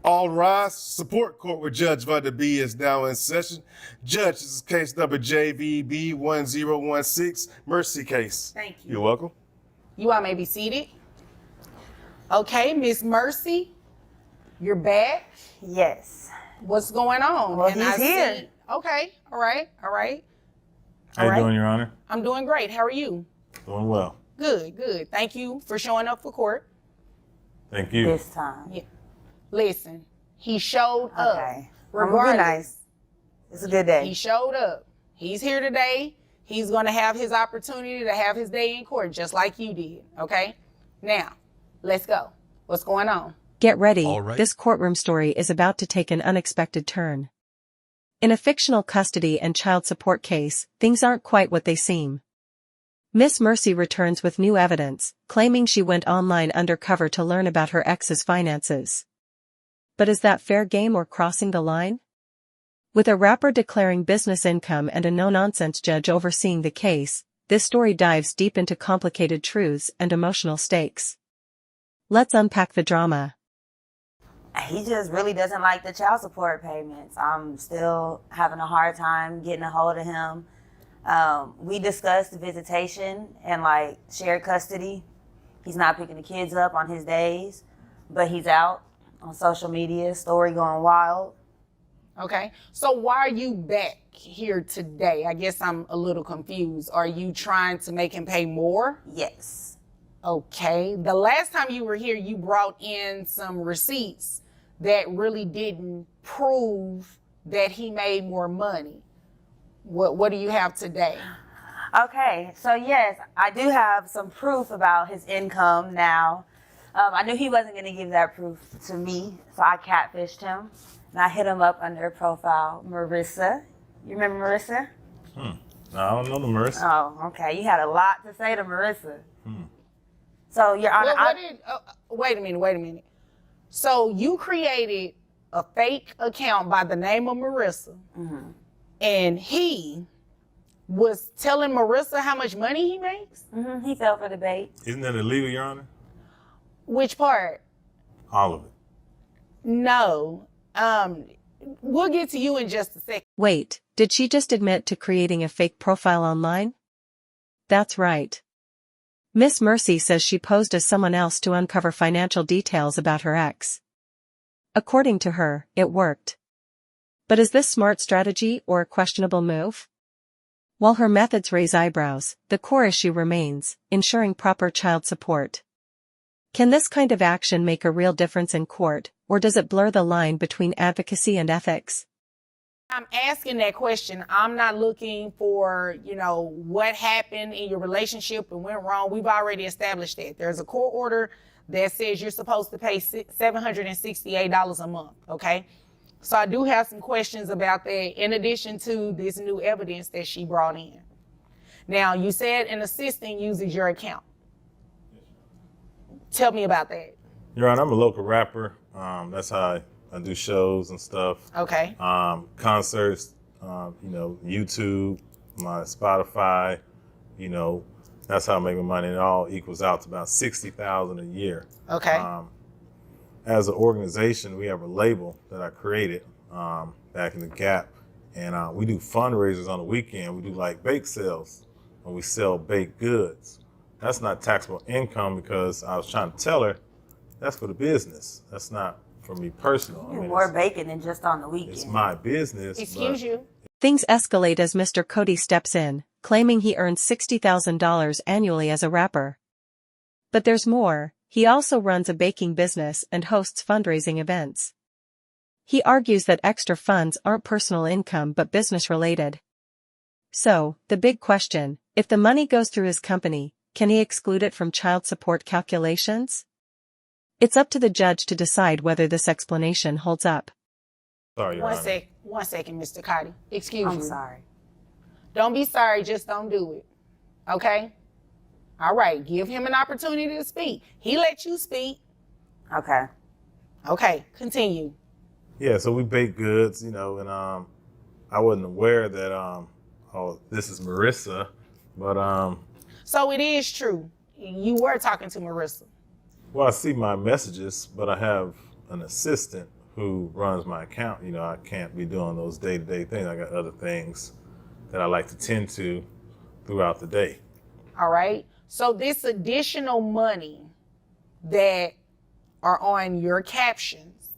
All rise. Support court with Judge Vanda B is now in session. Judge, this is case number JVB 1016, Mercy case. Thank you. You're welcome. You all may be seated. Okay, Miss Mercy, you're back. Yes. What's going on? Well, he's here. Okay, all right. How you doing, Your Honor? I'm doing great. How are you? Doing well. Good. Thank you for showing up for court. Thank you. This time. Yeah. Listen, he showed up. Okay. Regardless. Nice. It's a good day. He showed up. He's here today. He's going to have his opportunity to have his day in court just like you did, okay? Now, let's go. What's going on? Get ready, All right. This courtroom story is about to take an unexpected turn. In a fictional custody and child support case, things aren't quite what they seem. Miss Mercy returns with new evidence, claiming she went online undercover to learn about her ex's finances. But is that fair game or crossing the line? With a rapper declaring business income and a no-nonsense judge overseeing the case, this story dives deep into complicated truths and emotional stakes. Let's unpack the drama. He just really doesn't like the child support payments. I'm still having a hard time getting a hold of him. We discussed visitation and shared custody. He's not picking the kids up on his days, but he's out on social media, story going wild. Okay, so why are you back here today? I guess I'm a little confused. Are you trying to make him pay more? Yes. Okay, the last time you were here, you brought in some receipts that really didn't prove that he made more money. What do you have today? Okay, so yes, I do have some proof about his income now. I knew he wasn't going to give that proof to me, so I catfished him. And I hit him up under profile Marissa. You remember Marissa? No, I don't know the Mercy. Oh, okay. You had a lot to say to Marissa. So, Your Honor, Wait a minute. So you created a fake account by the name of Marissa, and he was telling Marissa how much money he makes? he fell for the bait. Isn't that illegal, Your Honor? Which part? All of it. No. We'll get to you in just a second. Wait, did she just admit to creating a fake profile online? That's right. Miss Mercy says she posed as someone else to uncover financial details about her ex. According to her, it worked. But is this smart strategy or a questionable move? While her methods raise eyebrows, the core issue remains, ensuring proper child support. Can this kind of action make a real difference in court, or does it blur the line between advocacy and ethics? I'm asking that question. I'm not looking for, what happened in your relationship and went wrong. We've already established that. There's a court order that says you're supposed to pay $768 a month, okay? So I do have some questions about that in addition to this new evidence that she brought in. Now, you said an assistant uses your account. Tell me about that. Your Honor, I'm a local rapper. That's how I do shows and stuff. Okay. Concerts, YouTube, my Spotify, that's how I make my money. It all equals out to about $60,000 a year. Okay. As an organization, we have a label that I created back in the Gap, and we do fundraisers on the weekend. We do bake sales, and we sell baked goods. That's not taxable income because I was trying to tell her that's for the business. That's not for me personal. You're more bacon than just on the weekend. It's my business. Excuse you. Things escalate as Mr. Cody steps in, claiming he earns $60,000 annually as a rapper. But there's more. He also runs a baking business and hosts fundraising events. He argues that extra funds aren't personal income but business-related. So, the big question, if the money goes through his company, can he exclude it from child support calculations? It's up to the judge to decide whether this explanation holds up. Sorry, Your Honor. One second, Mr. Cotty. Excuse me. I'm sorry. Don't be sorry, just don't do it. Okay? All right, give him an opportunity to speak. He let you speak. Okay. Okay, continue. Yeah, so we bake goods, and I wasn't aware that this is Marissa, but So it is true. You were talking to Marissa. well, I see my messages, but I have an assistant who runs my account. You know, I can't be doing those day-to-day things. I got other things that I like to tend to throughout the day. All right. So this additional money that are on your captions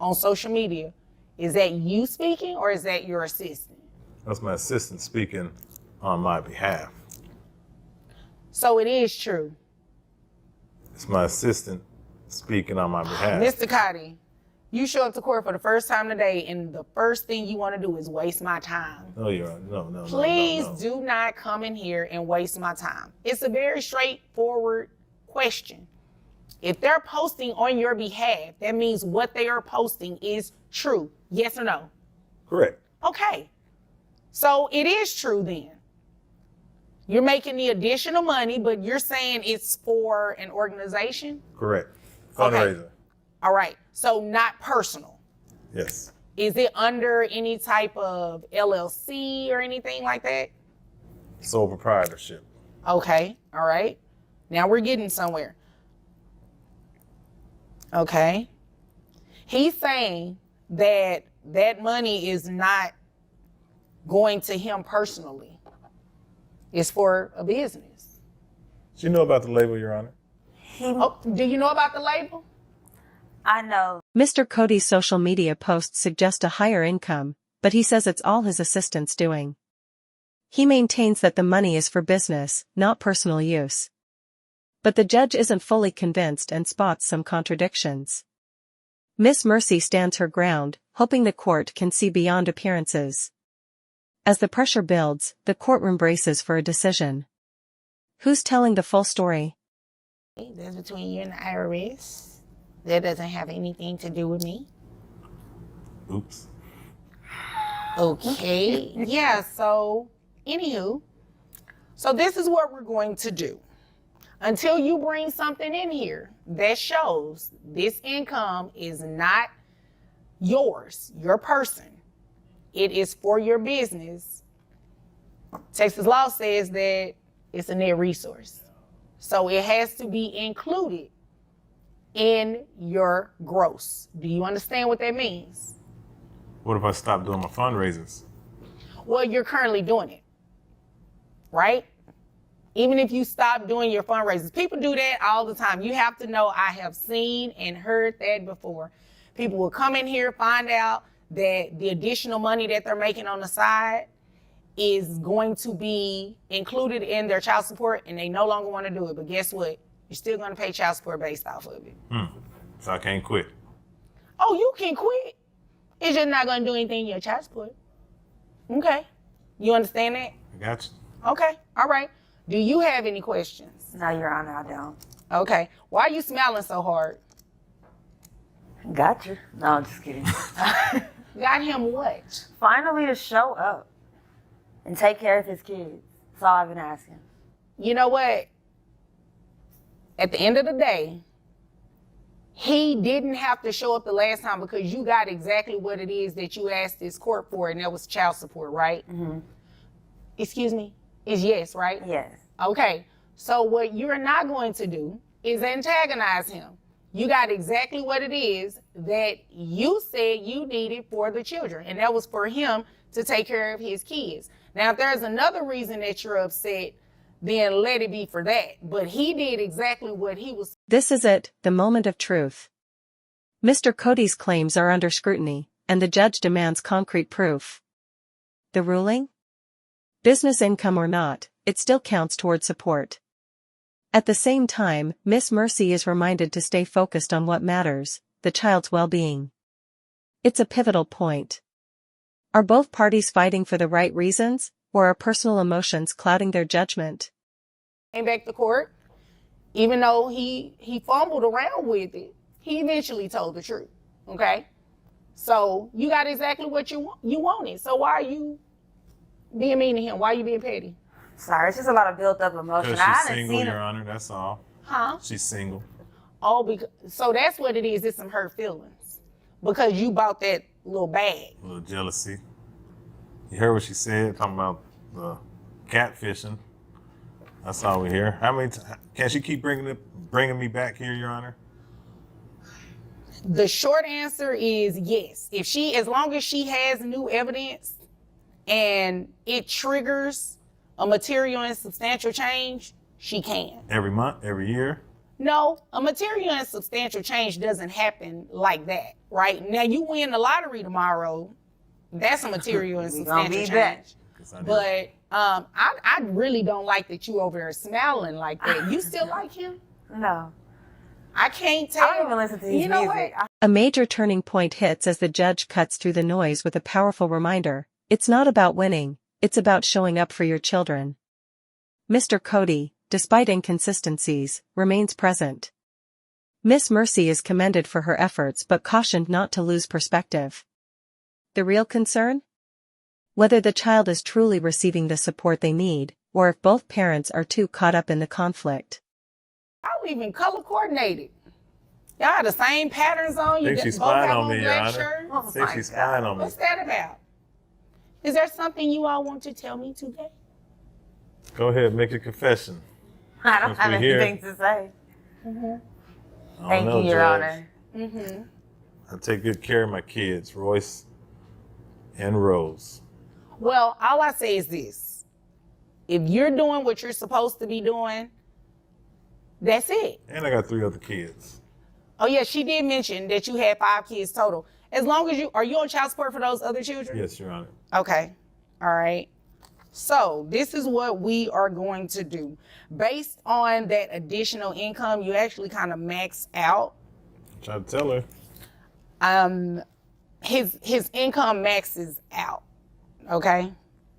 on social media, is that you speaking or is that your assistant? That's my assistant speaking on my behalf. So it is true. It's my assistant speaking on my behalf. Mr. Cotty, you show up to court for the first time today and the first thing you want to do is waste my time. No, Your Honor. No. Please no. do not come in here and waste my time. It's a very straightforward question. If they're posting on your behalf, that means what they are posting is true. Yes or no? Correct. Okay. So it is true then. You're making the additional money, but you're saying it's for an organization? Correct. Okay. Fundraiser. All right. So not personal. Yes. Is it under any type of LLC or anything like that? Sole proprietorship. Okay. All right. Now we're getting somewhere. Okay. He's saying that that money is not going to him personally. It's for a business. Do you know about the label, Your Honor? Oh, do you know about the label? I know. Mr. Cody's social media posts suggest a higher income, but he says it's all his assistant's doing. He maintains that the money is for business, not personal use. But the judge isn't fully convinced and spots some contradictions. Miss Mercy stands her ground, hoping the court can see beyond appearances. As the pressure builds, the courtroom braces for a decision. Who's telling the full story? That's between you and the IRS. That doesn't have anything to do with me. Oops. Okay. Yeah, so anywho, so this is what we're going to do. Until you bring something in here that shows this income is not yours, your person, it is for your business, Texas law says that it's a net resource. So it has to be included in your gross. Do you understand what that means? What if I stop doing my fundraisers? Well, you're currently doing it, right? Even if you stop doing your fundraisers, people do that all the time. You have to know, I have seen and heard that before. People will come in here, find out that the additional money that they're making on the side is going to be included in their child support and they no longer want to do it. But guess what? You're still going to pay child support based off of it. So I can't quit. Oh, you can quit. It's just not going to do anything in your child support. Okay. You understand that? I got you. Okay. All right. Do you have any questions? No, Your Honor, I don't. Okay. Why are you smiling so hard? Got you. No, I'm just kidding. Got him what? Finally to show up and take care of his kids. That's all I've been asking. You know what? At the end of the day, he didn't have to show up the last time because you got exactly what it is that you asked this court for, and that was child support, right? Mm-hmm. Excuse me? Is yes, right? Yes. Okay. So what you're not going to do is antagonize him. You got exactly what it is that you said you needed for the children, and that was for him to take care of his kids. Now, if there's another reason that you're upset, then let it be for that. But he did exactly what he was. This is it, the moment of truth. Mr. Cody's claims are under scrutiny, and the judge demands concrete proof. The ruling? Business income or not, it still counts toward support. At the same time, Miss Mercy is reminded to stay focused on what matters, the child's well-being. It's a pivotal point. Are both parties fighting for the right reasons, or are personal emotions clouding their judgment? Came back to court, even though he fumbled around with it, he eventually told the truth, okay? So you got exactly what you wanted. So why are you being mean to him? Why are you being petty? Sorry, it's just a lot of built up emotion. Because I she's haven't single, seen Your him. Honor, that's all. Huh? She's single. Oh, because so that's what it is. It's some hurt feelings because you bought that little bag. A little jealousy. You heard what she said, talking about the catfishing. That's all we hear. How many can she keep bringing me back here, Your Honor? The short answer is yes. As long as she has new evidence and it triggers a material and substantial change, she can. Every month, every year? No, a material and substantial change doesn't happen like that, right? Now you win the lottery tomorrow, that's a material and substantial change. But I really don't like that you over there smiling like that. You still like him? No. I can't tell. I don't even listen to his music. A major turning point hits as the judge cuts through the noise with a powerful reminder. It's not about winning, it's about showing up for your children. Mr. Cody, despite inconsistencies, remains present. Miss Mercy is commended for her efforts but cautioned not to lose perspective. The real concern? Whether the child is truly receiving the support they need, or if both parents are too caught up in the conflict. I'll even color coordinated. Y'all have the same patterns on. I think she's spying on me, Your Honor. I think she's spying on me. What's that about? Is there something you all want to tell me today? Go ahead, make your confession. I don't have anything to say. Thank you, Your Honor. I take good care of my kids, Royce and Rose. Well, all I say is this. If you're doing what you're supposed to be doing, that's it. And I got 3 other kids. Oh yeah, she did mention that you had 5 kids total. As long as are you on child support for those other children? Yes, Your Honor. Okay. All right. So this is what we are going to do. Based on that additional income, you actually kind of max out. Try to tell her. His income maxes out. Okay.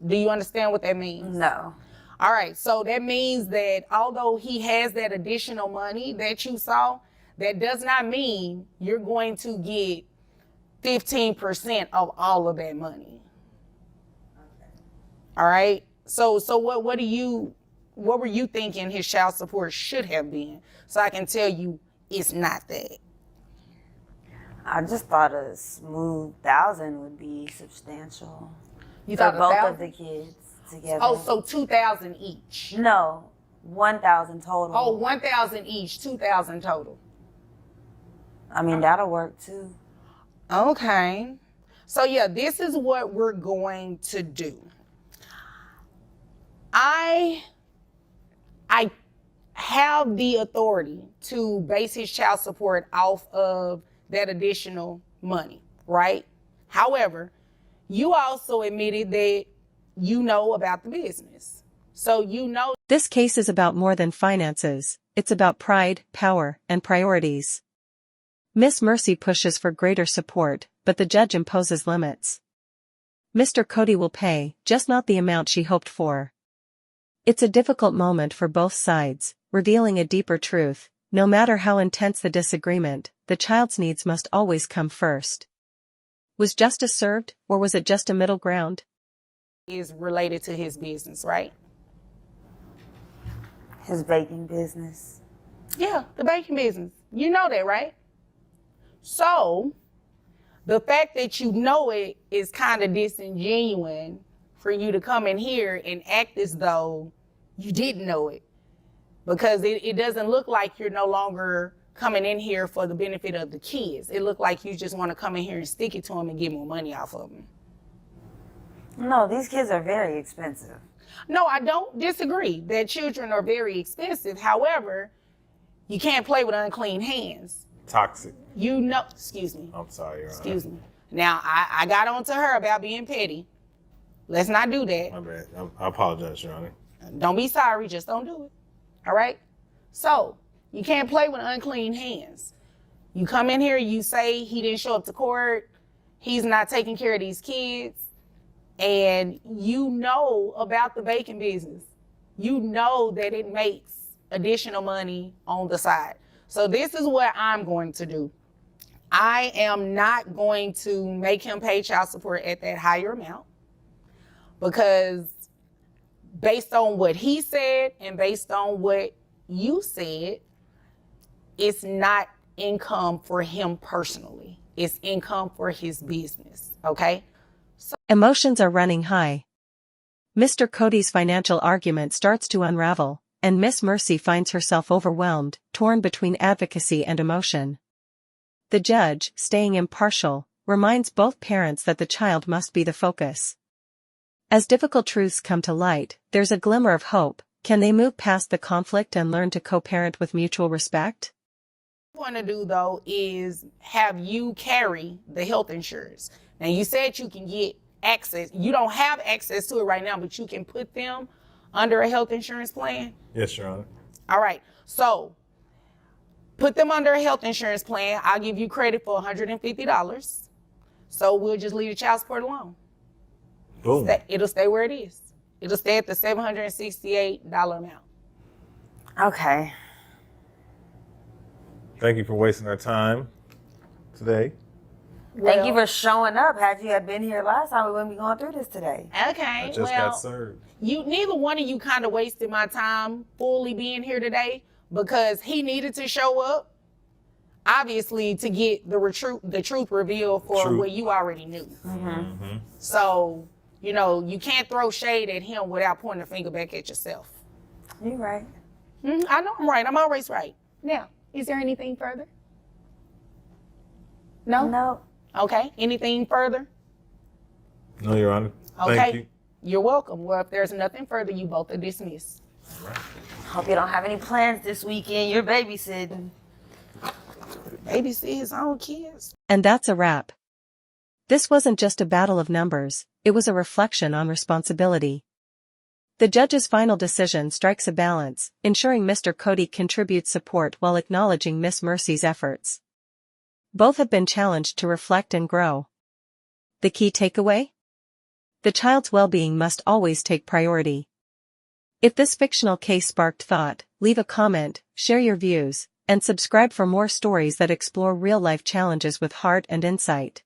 Do you understand what that means? No. All right. So that means that although he has that additional money that you saw, that does not mean you're going to get 15% of all of that money. Okay. All right. So what were you thinking his child support should have been? So I can tell you it's not that. I just thought a smooth 1,000 would be substantial. You for thought both 1,000? of the kids together. Oh, so 2,000 each. No, 1,000 total. Oh, 1,000 each, 2,000 total. I mean, that'll work too. Okay. So yeah, this is what we're going to do. I have the authority to base his child support off of that additional money, right? However, you also admitted that you know about the business. So you know. This case is about more than finances. It's about pride, power, and priorities. Miss Mercy pushes for greater support, but the judge imposes limits. Mr. Cody will pay, just not the amount she hoped for. It's a difficult moment for both sides, revealing a deeper truth. No matter how intense the disagreement, the child's needs must always come first. Was justice served, or was it just a middle ground? Is related to his business, right? His baking business. Yeah, the baking business. You know that, right? So, the fact that you know it is kind of disingenuous for you to come in here and act as though you didn't know it. Because it doesn't look like you're no longer coming in here for the benefit of the kids. It looked like you just want to come in here and stick it to them and get more money off of them. No, these kids are very expensive. No, I don't disagree that children are very expensive. However, you can't play with unclean hands. Toxic. You know, excuse me. I'm sorry, Your Honor. Excuse me. Now, I got on to her about being petty. Let's not do that. My bad. I apologize, Your Honor. Don't be sorry, just don't do it. All right? So, you can't play with unclean hands. You come in here, you say he didn't show up to court, he's not taking care of these kids, and you know about the baking business. You know that it makes additional money on the side. So this is what I'm going to do. I am not going to make him pay child support at that higher amount because based on what he said and based on what you said, it's not income for him personally. It's income for his business, okay? Emotions are running high. Mr. Cody's financial argument starts to unravel, and Miss Mercy finds herself overwhelmed, torn between advocacy and emotion. The judge, staying impartial, reminds both parents that the child must be the focus. As difficult truths come to light, there's a glimmer of hope. Can they move past the conflict and learn to co-parent with mutual respect? What I want to do though is have you carry the health insurance. Now you said you can get access. You don't have access to it right now, but you can put them under a health insurance plan. Yes, Your Honor. All right. So put them under a health insurance plan. I'll give you credit for $150. So we'll just leave the child support alone. Boom. It'll stay where it is. It'll stay at the $768 amount. Okay. Thank you for wasting our time today. Thank you for showing up. Had you had been here last time, we wouldn't be going through this today. Okay. I just got served. Neither one of you kind of wasted my time fully being here today because he needed to show up, obviously, to get the truth revealed for what you already knew. Mm-hmm. So, you can't throw shade at him without pointing a finger back at yourself. You're right. I know I'm right. I'm always right. Now, is there anything further? No? No. Okay. Anything further? No, Your Honor. Okay. Thank you. You're welcome. Well, if there's nothing further, you both are dismissed. Hope you don't have any plans this weekend. You're babysitting. Babysit his own kids. And that's a wrap. This wasn't just a battle of numbers, it was a reflection on responsibility. The judge's final decision strikes a balance, ensuring Mr. Cody contributes support while acknowledging Miss Mercy's efforts. Both have been challenged to reflect and grow. The key takeaway? The child's well-being must always take priority. If this fictional case sparked thought, leave a comment, share your views, and subscribe for more stories that explore real-life challenges with heart and insight.